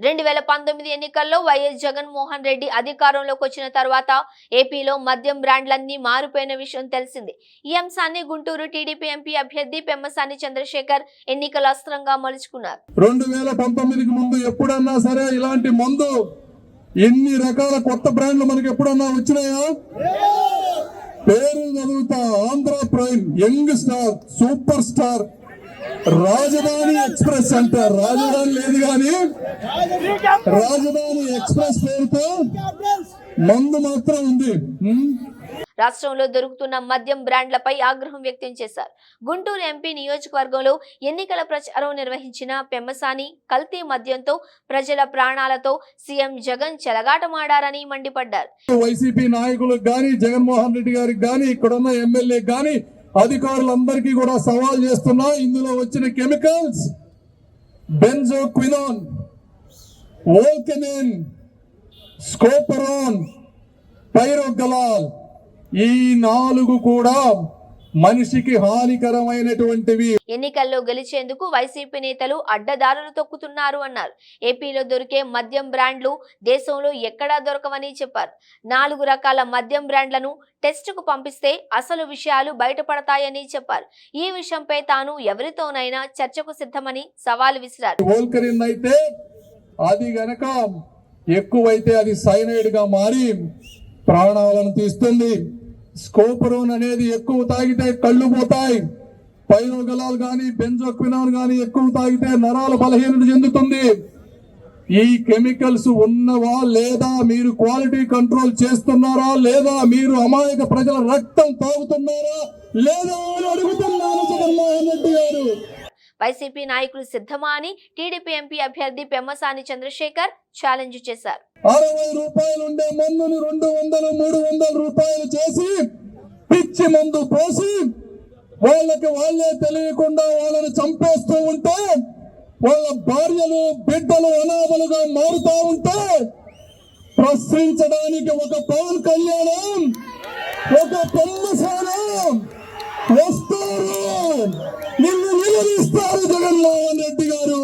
2019 ఎన్నికల్లో వైఎస్ జగన్మోహన్ రెడ్డి అధికారంలోకి వచ్చిన తర్వాత ఏపీలో మద్యం బ్రాండ్లన్నీ మారిపోయిన విషయం తెలిసిందే. ఈ అంశాన్ని గుంటూరు టీడీపీ ఎంపీ అభ్యర్థి పెమ్మసాని చంద్రశేఖర్ ఎన్నికల అస్త్రంగా మలుచుకున్నారు. 2019కి ముందు ఎప్పుడన్నా సరే ఇలాంటి మందు ఎన్ని రకాల కొత్త బ్రాండ్లు మనకి ఎప్పుడన్నా వచ్చినాయా? పేరు చదువుతా, Andhra prime, young star, super star, రాజధాని ఎక్స్ప్రెస్ అంటారు. రాజధాని లేదు కానీ రాజధాని ఎక్స్ప్రెస్ పేరుతో మందు మాత్రం ఉంది. రాష్ట్రంలో దొరుకుతున్న మద్యం బ్రాండ్లపై ఆగ్రహం వ్యక్తం చేశారు. గుంటూరు ఎంపీ నియోజకవర్గంలో ఎన్నికల ప్రచారం నిర్వహించిన పెమ్మసాని కల్తీ మద్యంతో ప్రజల ప్రాణాలతో సీఎం జగన్ చెలగాటమాడారని మండిపడ్డారు. వైసీపీ నాయకులకు గాని, జగన్మోహన్ రెడ్డి గారికి గాని, ఇక్కడున్న ఎమ్మెల్యే గాని, అధికారులందరికీ కూడా సవాల్ చేస్తున్నా. ఇందులో వచ్చిన కెమికల్స్ బెంజోక్వినాన్, వోల్కెనిన్, స్కోపరాన్, పైరోగలాల్, ఈ 4 కూడా మనిషికి హానికరమైనటువంటివి. ఎన్నికల్లో గెలిచేందుకు వైసీపీ నేతలు అడ్డదారులు తొక్కుతున్నారు అన్నారు. ఏపీలో దొరికే మద్యం బ్రాండ్లు దేశంలో ఎక్కడా దొరకవని చెప్పారు. 4 రకాల మద్యం బ్రాండ్లను టెస్టుకు పంపిస్తే అసలు విషయాలు బయటపడతాయని చెప్పారు. ఈ విషయంపై తాను ఎవరితోనైనా చర్చకు సిద్ధమని సవాల్ విసిరారు. వోల్కెనిన్ అయితే అది గనక ఎక్కువైతే అది సైనైడ్ గా మారి ప్రాణాలను తీస్తుంది. స్కోపరోన్ అనేది ఎక్కువ తాగితే కళ్ళు పోతాయి. పైరోగలాల్ గాని, బెంజోక్వినాన్ గాని ఎక్కువ తాగితే నరాల బలహీనత చెందుతుంది. ఈ కెమికల్స్ ఉన్నవా లేదా, మీరు క్వాలిటీ కంట్రోల్ చేస్తున్నారా లేదా, మీరు అమాయక ప్రజల రక్తం తాగుతున్నారా లేదా అని అడుగుతున్నాను జగన్మోహన్ రెడ్డి గారు. వైసీపీ నాయకులు సిద్ధమా అని టీడీపీ ఎంపీ అభ్యర్థి పెమ్మసాని చంద్రశేఖర్ ఛాలెంజ్ చేశారు. 60 రూపాయలు ఉండే మందును 200, 300 రూపాయలు చేసి పిచ్చి మందు పోసి వాళ్ళకి వాళ్ళే తెలియకుండా వాళ్ళని చంపేస్తూ ఉంటే, వాళ్ళ భార్యలు బిడ్డలు అనాథలుగా మారుతా ఉంటే ప్రశ్నించడానికి ఒక పవన్ కళ్యాణం, ఒక పెమ్మసాని వస్తారు, నిన్ను నిలదీస్తారు జగన్మోహన్ రెడ్డి గారు.